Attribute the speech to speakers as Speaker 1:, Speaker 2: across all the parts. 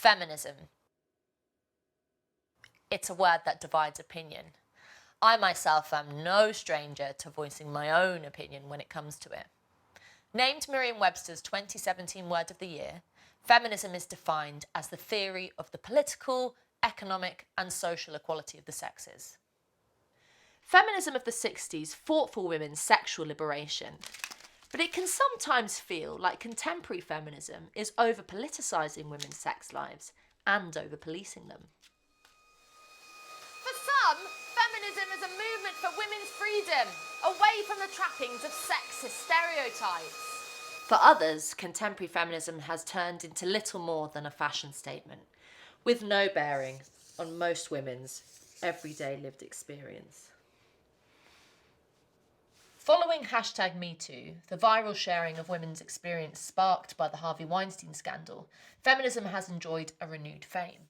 Speaker 1: Feminism. It's a word that divides opinion. I myself am no stranger to voicing my own opinion when it comes to it. Named Merriam-Webster's 2017 Word of the Year, feminism is defined as the theory of the political, economic and social equality of the sexes. Feminism of the 60s fought for women's sexual liberation, but it can sometimes feel like contemporary feminism is over-politicising women's sex lives and over-policing them.
Speaker 2: For some, feminism is a movement for women's freedom, away from the trappings of sexist stereotypes.
Speaker 1: For others, contemporary feminism has turned into little more than a fashion statement, with no bearing on most women's everyday lived experience. Following #MeToo, the viral sharing of women's experience sparked by the Harvey Weinstein scandal, feminism has enjoyed a renewed fame.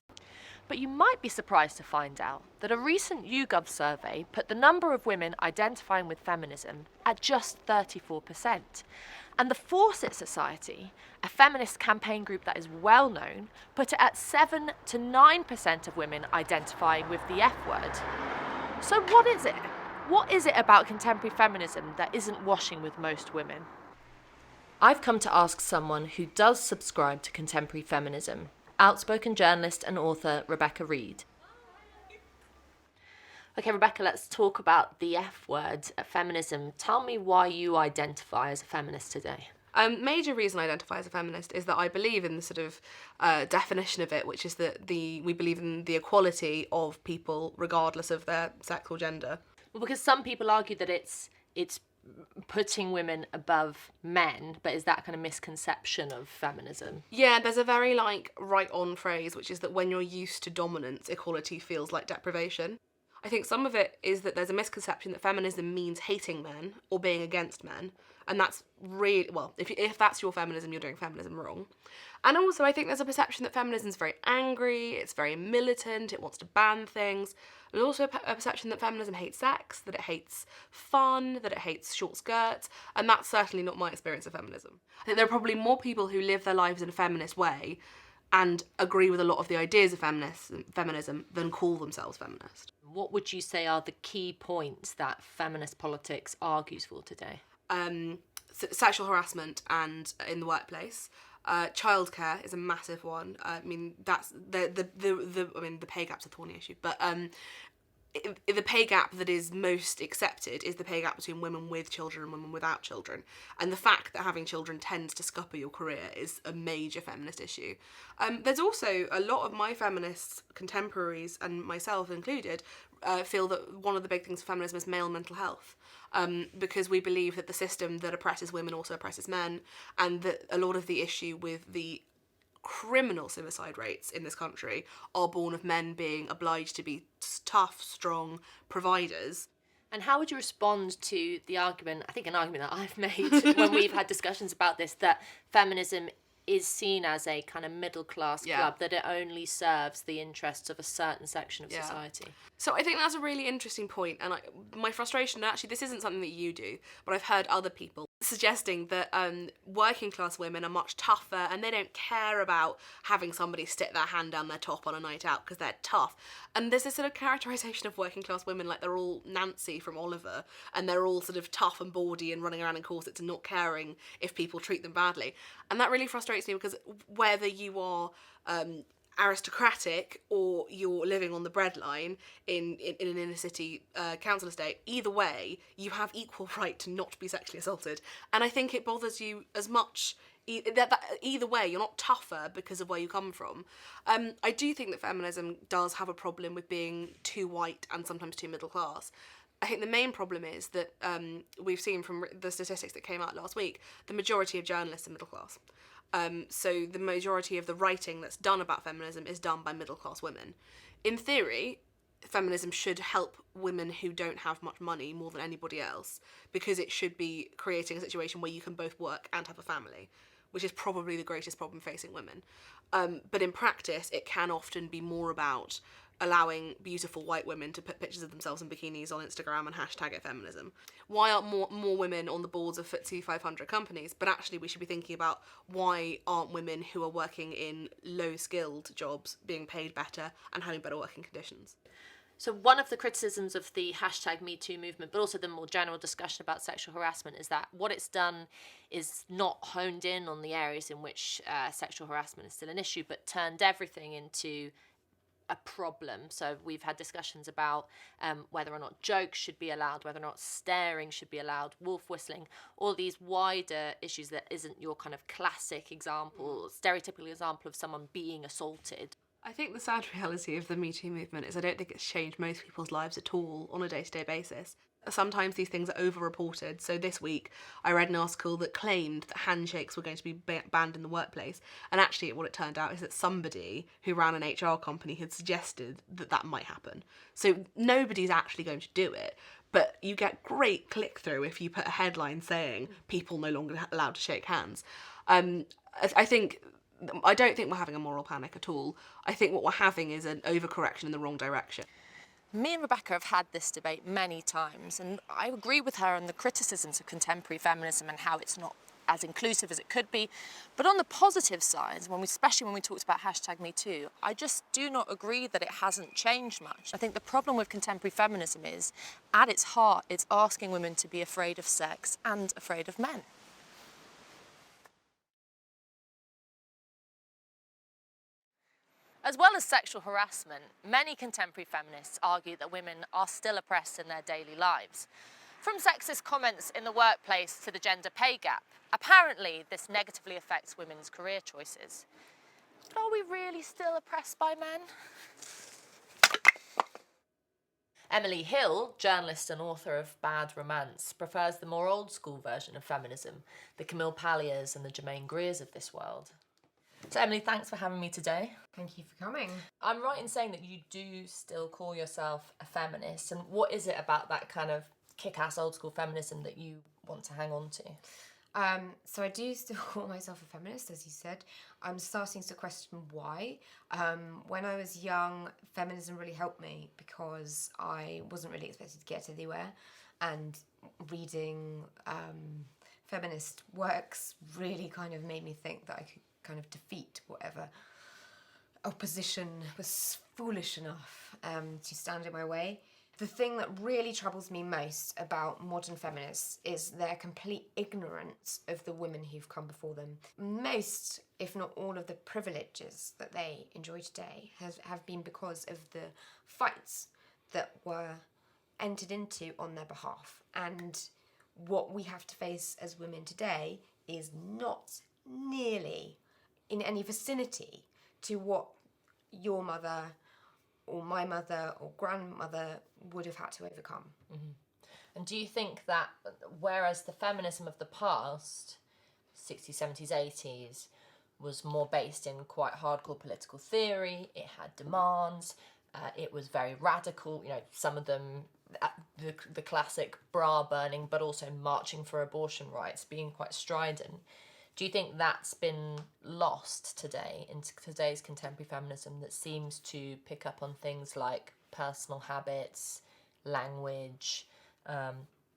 Speaker 1: But you might be surprised to find out that a recent YouGov survey put the number of women identifying with feminism at just 34%. And the Fawcett Society, a feminist campaign group that is well known, put it at 7 to 9% of women identifying with the F word. So what is it? What is it about contemporary feminism that isn't washing with most women? I've come to ask someone who does subscribe to contemporary feminism, outspoken journalist and author Rebecca Reid. Okay, Rebecca, let's talk about the F word, feminism. Tell me why you identify as a feminist today.
Speaker 3: Major reason I identify as a feminist is that I believe in the sort of definition of it, which is that we believe in the equality of people regardless of their sex or gender.
Speaker 1: Well, because some people argue that it's putting women above men, but is that kind of misconception of feminism?
Speaker 3: Yeah, there's a very right-on phrase, which is that when you're used to dominance, equality feels like deprivation. I think some of it is that there's a misconception that feminism means hating men or being against men, and that's really, well, if that's your feminism, you're doing feminism wrong. And also I think there's a perception that feminism's very angry, it's very militant, it wants to ban things. There's also a perception that feminism hates sex, that it hates fun, that it hates short skirts, and that's certainly not my experience of feminism. I think there are probably more people who live their lives in a feminist way and agree with a lot of the ideas of feminism than call themselves feminist.
Speaker 1: What would you say are the key points that feminist politics argues for today?
Speaker 3: Sexual harassment and in the workplace. Childcare is a massive one. I mean, that's the pay gap's a thorny issue, but the pay gap that is most accepted is the pay gap between women with children and women without children. And the fact that having children tends to scupper your career is a major feminist issue. There's also a lot of my feminist contemporaries, and myself included, feel that one of the big things for feminism is male mental health. Because we believe that the system that oppresses women also oppresses men, and that a lot of the issue with the criminal suicide rates in this country are born of men being obliged to be tough, strong providers.
Speaker 1: And how would you respond to the argument, I think an argument that I've made when we've had discussions about this, that feminism is seen as a kind of middle-class club, that it only serves the interests of a certain section of society?
Speaker 3: So I think that's a really interesting point, and my frustration, actually this isn't something that you do, but I've heard other people suggesting that working class women are much tougher and they don't care about having somebody stick their hand down their top on a night out because they're tough. And there's this sort of characterisation of working class women like they're all Nancy from Oliver, and they're all sort of tough and bawdy and running around in corsets and not caring if people treat them badly. And that really frustrates me, because whether you are aristocratic or you're living on the breadline in an inner city council estate, either way you have equal right to not be sexually assaulted. And I think it bothers you as much that either way you're not tougher because of where you come from. I do think that feminism does have a problem with being too white and sometimes too middle class. I think the main problem is that we've seen from the statistics that came out last week, the majority of journalists are middle class. So the majority of the writing that's done about feminism is done by middle-class women. In theory, feminism should help women who don't have much money more than anybody else, because it should be creating a situation where you can both work and have a family, which is probably the greatest problem facing women. But in practice, it can often be more about allowing beautiful white women to put pictures of themselves in bikinis on Instagram and hashtag it feminism? Why aren't more women on the boards of FTSE 500 companies? But actually we should be thinking about why aren't women who are working in low-skilled jobs being paid better and having better working conditions?
Speaker 1: So one of the criticisms of the hashtag #MeToo movement, but also the more general discussion about sexual harassment, is that what it's done is not honed in on the areas in which sexual harassment is still an issue, but turned everything into a problem. So we've had discussions about whether or not jokes should be allowed, whether or not staring should be allowed, wolf whistling, all these wider issues that isn't your kind of classic example, stereotypical example of someone being assaulted.
Speaker 3: I think the sad reality of the Me Too movement is I don't think it's changed most people's lives at all on a day-to-day basis. Sometimes these things are over-reported. So this week I read an article that claimed that handshakes were going to be banned in the workplace, and actually what it turned out is that somebody who ran an HR company had suggested that that might happen. So nobody's actually going to do it, but you get great click-through if you put a headline saying people no longer allowed to shake hands. I don't think we're having a moral panic at all. I think what we're having is an overcorrection in the wrong direction.
Speaker 1: Me and Rebecca have had this debate many times, and I agree with her on the criticisms of contemporary feminism and how it's not as inclusive as it could be. But on the positive side, especially when we talked about hashtag #MeToo, I just do not agree that it hasn't changed much. I think the problem with contemporary feminism is, at its heart, it's asking women to be afraid of sex and afraid of men. As well as sexual harassment, many contemporary feminists argue that women are still oppressed in their daily lives. From sexist comments in the workplace to the gender pay gap, apparently this negatively affects women's career choices. But are we really still oppressed by men? Emily Hill, journalist and author of Bad Romance, prefers the more old-school version of feminism, the Camille Palliers and the Germaine Greers of this world. So Emily, thanks for having me today.
Speaker 4: Thank you for coming.
Speaker 1: I'm right in saying that you do still call yourself a feminist, and what is it about that kind of kick-ass old-school feminism that you want to hang on to?
Speaker 4: So I do still call myself a feminist, as you said. I'm starting to question why. When I was young, feminism really helped me because I wasn't really expected to get anywhere, and reading feminist works really kind of made me think that I could kind of defeat whatever opposition was foolish enough to stand in my way. The thing that really troubles me most about modern feminists is their complete ignorance of the women who've come before them. Most, if not all, of the privileges that they enjoy today have been because of the fights that were entered into on their behalf. And what we have to face as women today is not nearly in any vicinity to what your mother or my mother or grandmother would have had to overcome.
Speaker 1: Mm-hmm. And do you think that whereas the feminism of the past, 60s, 70s, 80s, was more based in quite hardcore political theory, it had demands, it was very radical, some of them, the classic bra burning, but also marching for abortion rights, being quite strident. Do you think that's been lost today in today's contemporary feminism that seems to pick up on things like personal habits, language,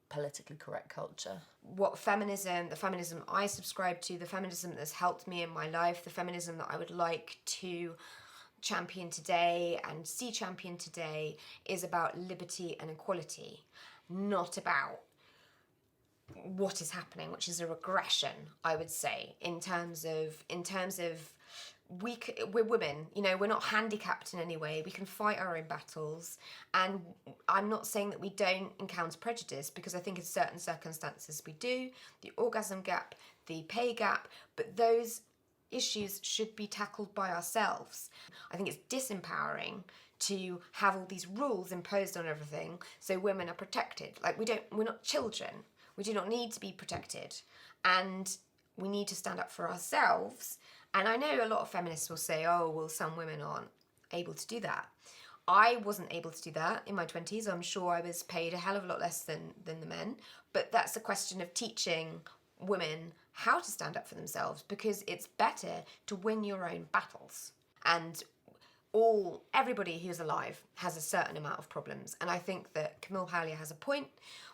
Speaker 1: politically correct culture?
Speaker 4: The feminism I subscribe to, the feminism that's helped me in my life, the feminism that I would like to champion today and see championed today is about liberty and equality, not about what is happening, which is a regression, I would say, in terms of we're women, we're not handicapped in any way. We can fight our own battles, and I'm not saying that we don't encounter prejudice, because I think in certain circumstances we do, the orgasm gap, the pay gap, but those issues should be tackled by ourselves. I think it's disempowering to have all these rules imposed on everything so women are protected. We're not children. We do not need to be protected, and we need to stand up for ourselves. And I know a lot of feminists will say, oh, well, some women aren't able to do that. I wasn't able to do that in my 20s. I'm sure I was paid a hell of a lot less than the men. But that's a question of teaching women how to stand up for themselves, because it's better to win your own battles. And everybody who's alive has a certain amount of problems. And I think that Camille Paglia has a point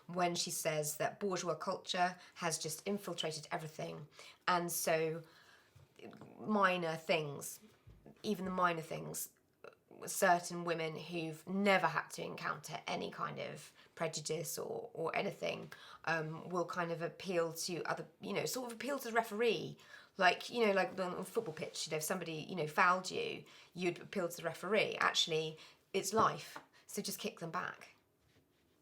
Speaker 4: when she says that bourgeois culture has just infiltrated everything. And so minor things, even the minor things, certain women who've never had to encounter any kind of prejudice or anything will kind of appeal to other, sort of appeal to the referee. Like, like on a football pitch, if somebody, fouled you, you'd appeal to the referee. Actually, it's life, so just kick them back.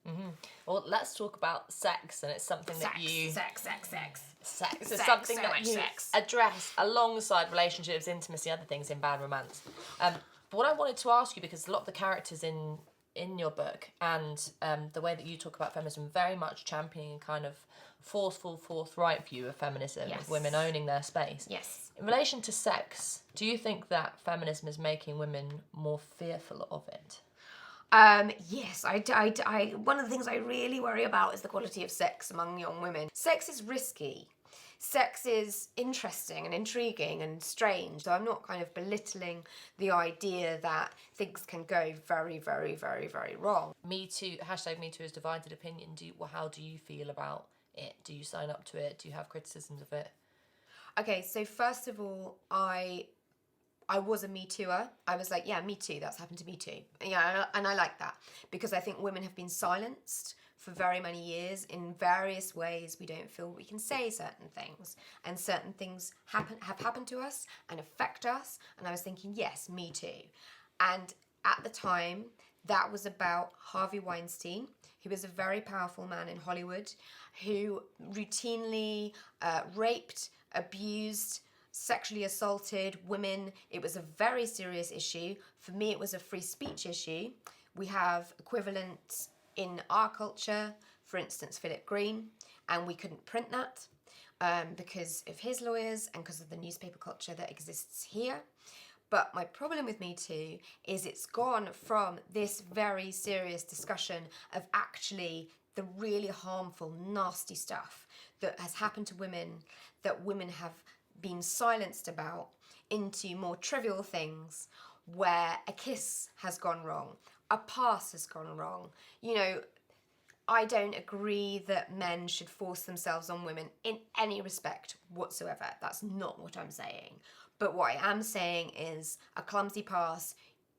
Speaker 1: Mm-hmm. Well, let's talk about sex, and it's something that you...
Speaker 4: Sex
Speaker 1: is something that you address alongside relationships, intimacy, other things in Bad Romance. But what I wanted to ask you, because a lot of the characters in your book and the way that you talk about feminism, very much championing a kind of forceful, forthright view of feminism,
Speaker 4: yes.
Speaker 1: of women owning their space.
Speaker 4: Yes.
Speaker 1: In relation to sex, do you think that feminism is making women more fearful of it?
Speaker 4: Yes, I one of the things I really worry about is the quality of sex among young women. Sex is risky. Sex is interesting and intriguing and strange. So I'm not kind of belittling the idea that things can go very, very, very, very wrong.
Speaker 1: Me Too, #MeToo is divided opinion. How do you feel about it? Do you sign up to it? Do you have criticisms of it?
Speaker 4: Okay, so first of all, I was a Me Tooer. I was like, yeah, me too, that's happened to me too. Yeah, and I like that because I think women have been silenced for very many years in various ways. We don't feel we can say certain things, and certain things have happened to us and affect us. And I was thinking, yes, me too. And at the time, that was about Harvey Weinstein, who was a very powerful man in Hollywood, who routinely raped, abused, sexually assaulted women. It was a very serious issue. For me, it was a free speech issue. We have equivalents in our culture, for instance, Philip Green, and we couldn't print that because of his lawyers and because of the newspaper culture that exists here. But my problem with Me Too is it's gone from this very serious discussion of actually the really harmful, nasty stuff that has happened to women, that women have been silenced about, into more trivial things where a kiss has gone wrong, a pass has gone wrong. I don't agree that men should force themselves on women in any respect whatsoever. That's not what I'm saying. But what I am saying is a clumsy pass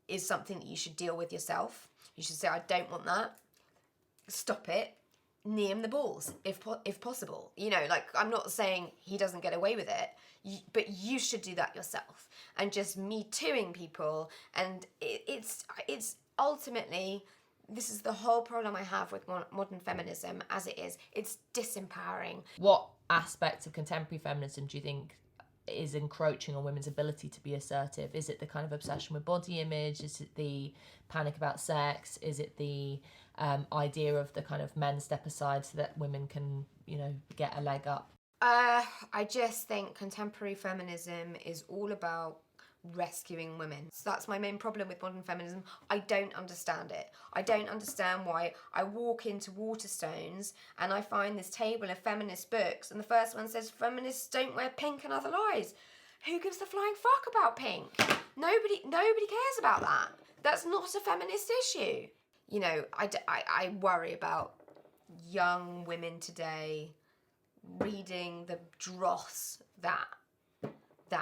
Speaker 4: is something that you should deal with yourself. You should say, I don't want that. Stop it. Knee him the balls, if possible. I'm not saying he doesn't get away with it, but you should do that yourself. And just Me Tooing people, and it's ultimately, this is the whole problem I have with modern feminism as it is. It's disempowering.
Speaker 1: What aspects of contemporary feminism do you think is encroaching on women's ability to be assertive? Is it the kind of obsession with body image? Is it the panic about sex? Is it the idea of the kind of men step aside so that women can, get a leg up?
Speaker 4: I just think contemporary feminism is all about rescuing women. So that's my main problem with modern feminism. I don't understand it. I don't understand why I walk into Waterstones and I find this table of feminist books and the first one says feminists don't wear pink and other lies. Who gives the flying fuck about pink? Nobody cares about that. That's not a feminist issue. I worry about young women today reading the dross that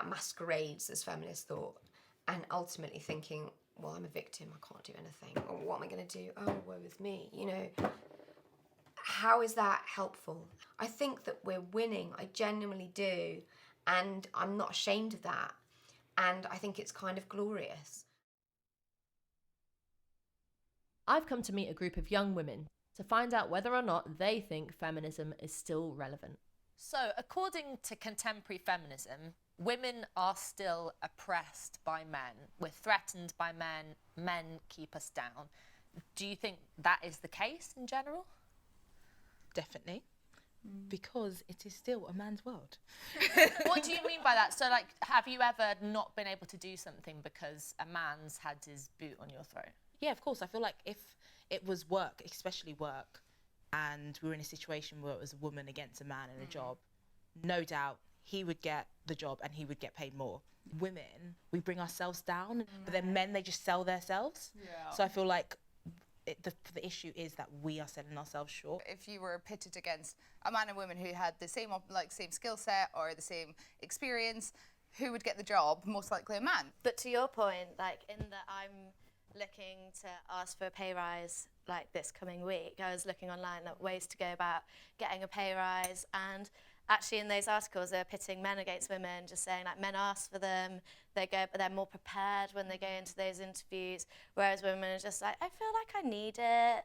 Speaker 4: masquerades as feminist thought and ultimately thinking, well, I'm a victim, I can't do anything, or what am I going to do? Oh, woe with me, How is that helpful? I think that we're winning, I genuinely do, and I'm not ashamed of that, and I think it's kind of glorious.
Speaker 1: I've come to meet a group of young women to find out whether or not they think feminism is still relevant.
Speaker 2: So, according to contemporary feminism, women are still oppressed by men. We're threatened by men. Men keep us down. Do you think that is the case in general?
Speaker 5: Definitely. Because it is still a man's world.
Speaker 2: What do you mean by that? So, have you ever not been able to do something because a man's had his boot on your throat?
Speaker 5: Yeah, of course. I feel like if it was work, especially work, and we were in a situation where it was a woman against a man in a job, no doubt he would get the job and he would get paid more. Women, we bring ourselves down, but then men, they just sell themselves. Yeah. So I feel like the issue is that we are selling ourselves short.
Speaker 6: If you were pitted against a man and woman who had the same same skill set or the same experience, who would get the job? Most likely a man.
Speaker 7: But to your point, like in that I'm looking to ask for a pay rise like this coming week, I was looking online at ways to go about getting a pay rise, and actually in those articles they're pitting men against women, just saying like men ask for them, they're more prepared when they go into those interviews, whereas women are just like, I feel like I need it.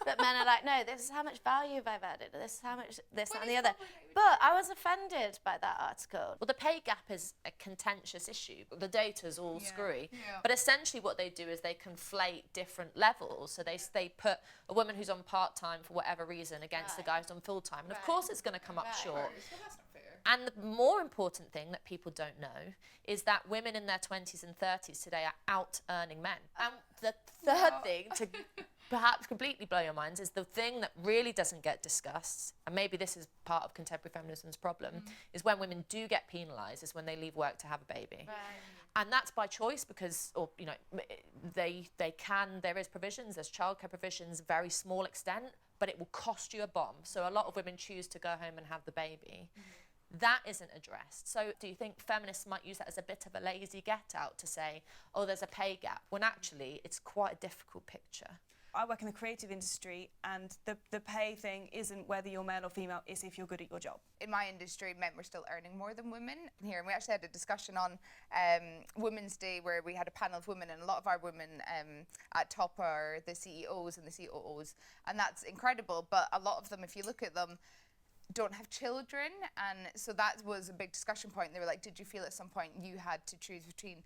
Speaker 7: But men are like, no, this is how much value I've added, this is how much this, that and the other. But I was offended by that article.
Speaker 1: Well, the pay gap is a contentious issue. The data's all screwy. Yeah. But essentially what they do is they conflate different levels. So they put a woman who's on part-time for whatever reason against the guy who's on full-time. And of course it's going to come up short. And the more important thing that people don't know is that women in their 20s and 30s today are out-earning men. And the third thing to perhaps completely blow your minds is the thing that really doesn't get discussed, and maybe this is part of contemporary feminism's problem, is when women do get penalised is when they leave work to have a baby. Right. And that's by choice because, or you know, they can, there is provisions, there's childcare provisions, very small extent, but it will cost you a bomb. So a lot of women choose to go home and have the baby. That isn't addressed. So do you think feminists might use that as a bit of a lazy get-out to say, oh, there's a pay gap, when actually it's quite a difficult picture?
Speaker 8: I work in the creative industry, and the pay thing isn't whether you're male or female, it's if you're good at your job.
Speaker 6: In my industry, men were still earning more than women here, and we actually had a discussion on Women's Day where we had a panel of women, and a lot of our women at top are the CEOs and the COOs, and that's incredible, but a lot of them, if you look at them, don't have children, and so that was a big discussion point. They were like, did you feel at some point you had to choose between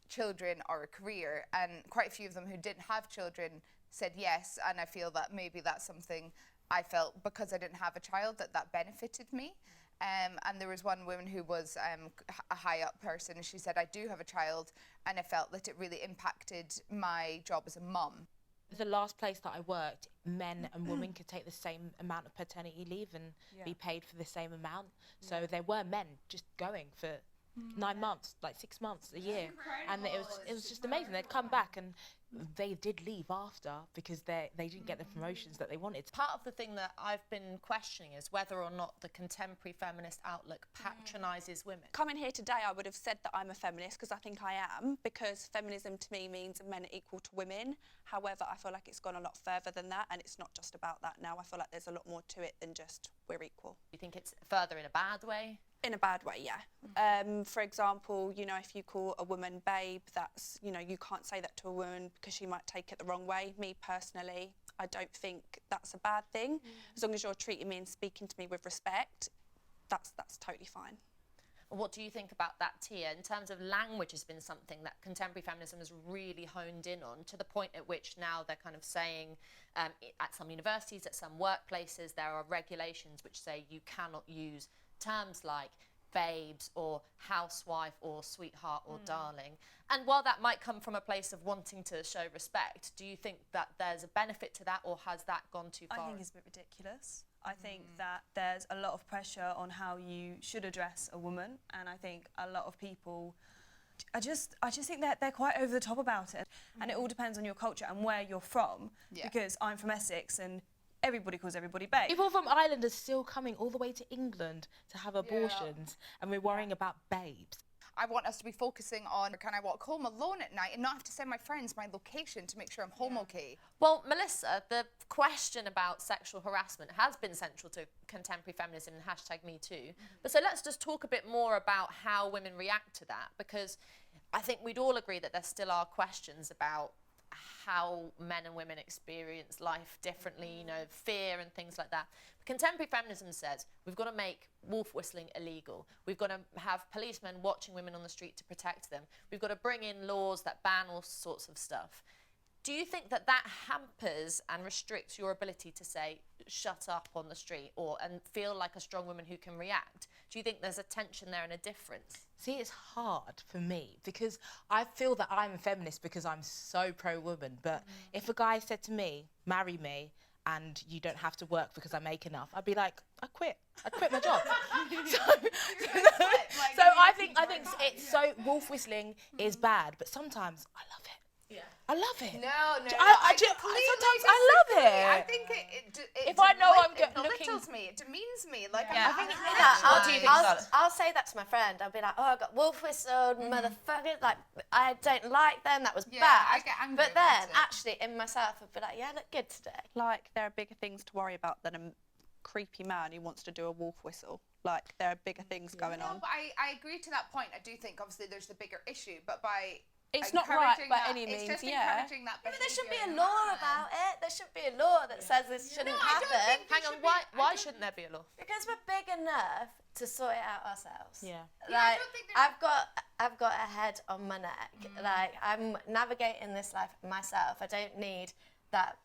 Speaker 6: children or a career? And quite a few of them who didn't have children said yes, and I feel that maybe that's something I felt because I didn't have a child that benefited me. And there was one woman who was a high up person, and she said, I do have a child, and I felt that it really impacted my job as a mum.
Speaker 5: The last place that I worked, men and women could take the same amount of paternity leave and be paid for the same amount. So there were men just going for 9 months, like 6 months, a year. And it was just amazing. They'd come back and they did leave after because they didn't get the promotions that they wanted.
Speaker 1: Part of the thing that I've been questioning is whether or not the contemporary feminist outlook patronises women.
Speaker 9: Coming here today, I would have said that I'm a feminist because I think I am, because feminism to me means men are equal to women. However, I feel like it's gone a lot further than that, and it's not just about that now. I feel like there's a lot more to it than just we're equal.
Speaker 1: You think it's further in a bad way?
Speaker 9: In a bad way, yeah. For example, you know, if you call a woman babe, that's, you know, you can't say that to a woman because she might take it the wrong way. Me personally, I don't think that's a bad thing. As long as you're treating me and speaking to me with respect, that's totally fine.
Speaker 1: What do you think about that, Tia? In terms of language has been something that contemporary feminism has really honed in on, to the point at which now they're kind of saying at some universities, at some workplaces, there are regulations which say you cannot use terms like babes or housewife or sweetheart or darling. And while that might come from a place of wanting to show respect, do you think that there's a benefit to that, or has that gone too far?
Speaker 8: I think it's a bit ridiculous. I think that there's a lot of pressure on how you should address a woman, and I think a lot of people, I just think that they're quite over the top about it. And it all depends on your culture and where you're from, because I'm from Essex and everybody calls everybody babe.
Speaker 5: People from Ireland are still coming all the way to England to have abortions, and we're worrying about babes.
Speaker 6: I want us to be focusing on, can I walk home alone at night and not have to send my friends my location to make sure I'm home okay?
Speaker 1: Well, Melissa, the question about sexual harassment has been central to contemporary feminism and #MeToo. But so let's just talk a bit more about how women react to that, because I think we'd all agree that there still are questions about how men and women experience life differently, you know, fear and things like that. But contemporary feminism says we've got to make wolf whistling illegal. We've got to have policemen watching women on the street to protect them. We've got to bring in laws that ban all sorts of stuff. Do you think that that hampers and restricts your ability to say, shut up on the street, and feel like a strong woman who can react? Do you think there's a tension there and a difference?
Speaker 5: See, it's hard for me because I feel that I'm a feminist because I'm so pro-woman. But if a guy said to me, marry me, and you don't have to work because I make enough, I'd be like, I'd quit my job. so I think it's so, wolf whistling is bad, but sometimes I love it.
Speaker 1: Yeah.
Speaker 5: I love it.
Speaker 6: Sometimes
Speaker 5: I love it.
Speaker 6: I think it
Speaker 5: If I know I'm
Speaker 6: it
Speaker 5: looking...
Speaker 6: belittles me, it demeans me. Like,
Speaker 1: Yeah.
Speaker 6: I think it
Speaker 1: What do you think, Charlotte?
Speaker 7: I'll say that to my friend. I'll be like, oh, I got wolf whistled, motherfuckers. Like, I don't like them. That was
Speaker 6: Yeah,
Speaker 7: bad.
Speaker 6: I get angry
Speaker 7: but
Speaker 6: about
Speaker 7: then,
Speaker 6: it.
Speaker 7: actually, in myself, I'd be like, yeah, I look good today.
Speaker 9: Like, there are bigger things to worry about than a creepy man who wants to do a wolf whistle. Like, there are bigger things going
Speaker 6: No,
Speaker 9: on.
Speaker 6: but I agree to that point. I do think, obviously, there's the bigger issue, but by
Speaker 9: It's not right
Speaker 6: encouraging
Speaker 9: by
Speaker 6: that,
Speaker 9: any
Speaker 6: it's
Speaker 9: means,
Speaker 6: just
Speaker 9: yeah.
Speaker 6: encouraging that
Speaker 7: But there should be
Speaker 6: behaviour
Speaker 7: a
Speaker 6: in
Speaker 7: law
Speaker 6: man.
Speaker 7: about it. There should be a law that says this shouldn't
Speaker 6: No, I don't
Speaker 7: happen.
Speaker 6: think
Speaker 1: Hang on, why shouldn't there be a law?
Speaker 7: Because we're big enough to sort it out ourselves.
Speaker 5: Yeah.
Speaker 6: Yeah, I
Speaker 7: Like,
Speaker 6: don't think there's-
Speaker 7: I've got a head on my neck. Like, I'm navigating this life myself. I don't need that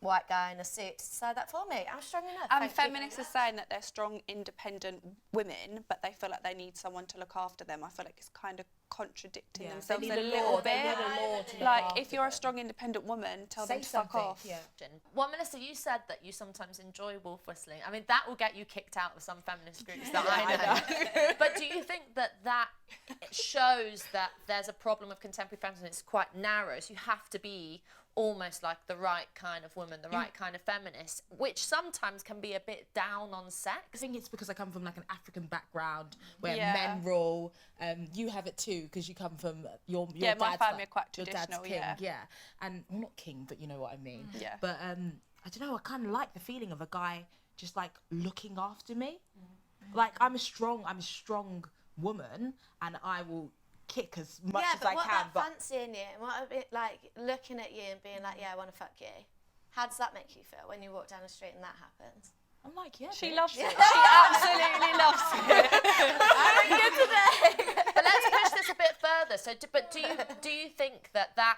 Speaker 7: white guy in a suit to decide that for me. I'm strong enough.
Speaker 9: And
Speaker 7: Thank you
Speaker 9: feminists
Speaker 7: very
Speaker 9: are saying that they're strong, independent women, but they feel like they need someone to look after them. I feel like it's kind of contradicting
Speaker 5: Yeah.
Speaker 9: themselves
Speaker 5: They
Speaker 9: a
Speaker 5: need a
Speaker 9: little
Speaker 5: law.
Speaker 9: bit.
Speaker 5: They need a law to look
Speaker 9: Like,
Speaker 5: after
Speaker 9: if you're a
Speaker 5: them.
Speaker 9: strong, independent woman, tell
Speaker 5: Say
Speaker 9: them to fuck
Speaker 5: something.
Speaker 9: off.
Speaker 5: Yeah.
Speaker 1: Well, Melissa, you said that you sometimes enjoy wolf whistling. I mean, that will get you kicked out of some feminist groups that I know. But do you think that shows that there's a problem with contemporary feminism? It's quite narrow, so you have to be almost like the right kind of woman, the right kind of feminist, which sometimes can be a bit down on sex.
Speaker 5: I think it's because I come from like an African background where
Speaker 9: Yeah.
Speaker 5: men rule. You have it too because you come from your
Speaker 9: Yeah, my
Speaker 5: dad's
Speaker 9: family
Speaker 5: like-
Speaker 9: are quite
Speaker 5: your dad's
Speaker 9: traditional,
Speaker 5: king,
Speaker 9: yeah.
Speaker 5: And well, not king, but you know what I mean.
Speaker 9: Yeah.
Speaker 5: But I don't know. I kind of like the feeling of a guy just like looking after me. Like I'm a strong woman, and I will kick as much
Speaker 7: Yeah,
Speaker 5: as
Speaker 7: but
Speaker 5: I
Speaker 7: what
Speaker 5: can.
Speaker 7: about fancying you? What about like looking at you and being like, yeah, I want to fuck you? How does that make you feel when you walk down the street and that happens?
Speaker 5: I'm like, yeah.
Speaker 9: She
Speaker 5: bitch.
Speaker 9: loves it. She absolutely loves it.
Speaker 7: I'm good today.
Speaker 1: But let's push this a bit further. So, but do you think that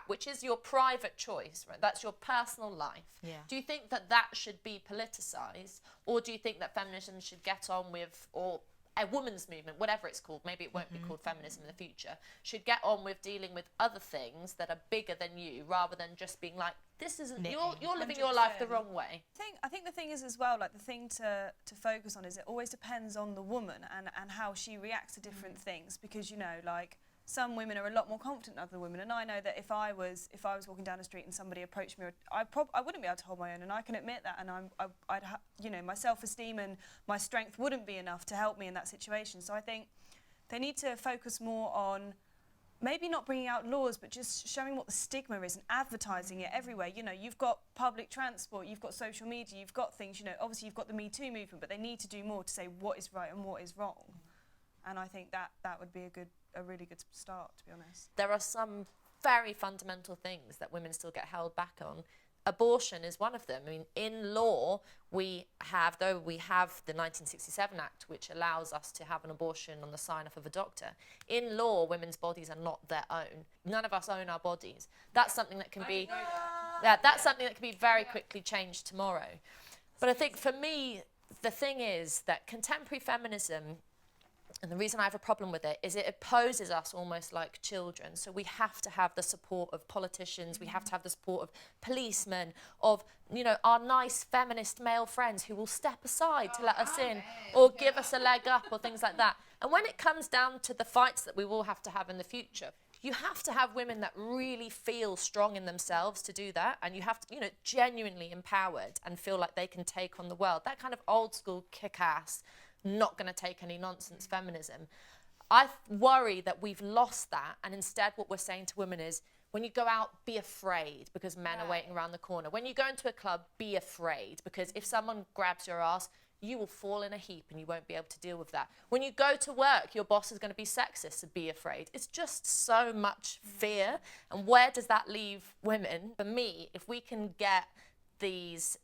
Speaker 1: which is your private choice, right? That's your personal life.
Speaker 5: Yeah.
Speaker 1: Do you think that should be politicised, or do you think that feminism should get on with, or a women's movement, whatever it's called, maybe it won't be called feminism in the future, should get on with dealing with other things that are bigger than you, rather than just being like, this isn't, you're living your life the wrong way.
Speaker 8: I think the thing is as well, like the thing to focus on is it always depends on the woman and how she reacts to different things, because you know, like some women are a lot more confident than other women, and I know that if I was walking down the street and somebody approached me, I wouldn't be able to hold my own, and I can admit that, and you know, my self-esteem and my strength wouldn't be enough to help me in that situation. So I think they need to focus more on maybe not bringing out laws, but just showing what the stigma is and advertising it everywhere. You know, you've got public transport, you've got social media, you've got things, you know, obviously you've got the Me Too movement, but they need to do more to say what is right and what is wrong. And I think that would be a really good start, to be honest.
Speaker 1: There are some very fundamental things that women still get held back on. Abortion is one of them. I mean, in law, we have the 1967 Act, which allows us to have an abortion on the sign-off of a doctor. In law, women's bodies are not their own. None of us own our bodies. That's something that can be, that's something that can be very quickly changed tomorrow. But I think for me, the thing is that contemporary feminism, and the reason I have a problem with it, is it opposes us almost like children. So we have to have the support of politicians, we have to have the support of policemen, of, you know, our nice feminist male friends who will step aside to let us in, or give us a leg up, or things like that. And when it comes down to the fights that we will have to have in the future, you have to have women that really feel strong in themselves to do that, and you have to, you know, genuinely empowered and feel like they can take on the world. That kind of old school kick-ass, not going to take any nonsense feminism. I worry that we've lost that, and instead what we're saying to women is, when you go out, be afraid because men are waiting around the corner. When you go into a club, be afraid because if someone grabs your ass, you will fall in a heap and you won't be able to deal with that. When you go to work, your boss is going to be sexist, so be afraid. It's just so much fear. And where does that leave women? For me, if we can get these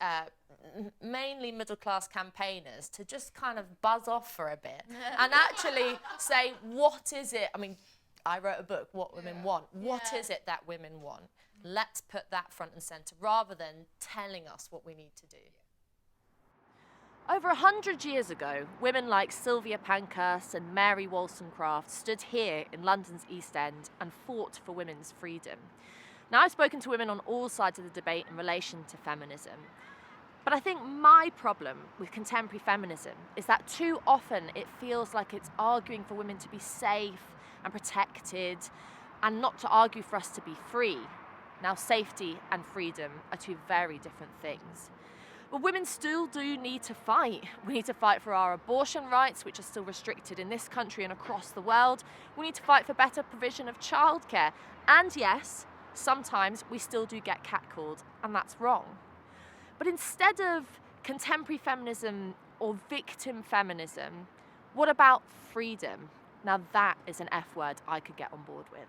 Speaker 1: mainly middle-class campaigners to just kind of buzz off for a bit and actually say, what is it? I mean, I wrote a book, What Women Want. What is it that women want? Let's put that front and centre rather than telling us what we need to do. Over 100 years ago, women like Sylvia Pankhurst and Mary Wollstonecraft stood here in London's East End and fought for women's freedom. Now, I've spoken to women on all sides of the debate in relation to feminism, but I think my problem with contemporary feminism is that too often it feels like it's arguing for women to be safe and protected and not to argue for us to be free. Now, safety and freedom are two very different things. But women still do need to fight. We need to fight for our abortion rights, which are still restricted in this country and across the world. We need to fight for better provision of childcare. And yes, sometimes we still do get catcalled, and that's wrong. But instead of contemporary feminism or victim feminism, what about freedom? Now that is an F word I could get on board with.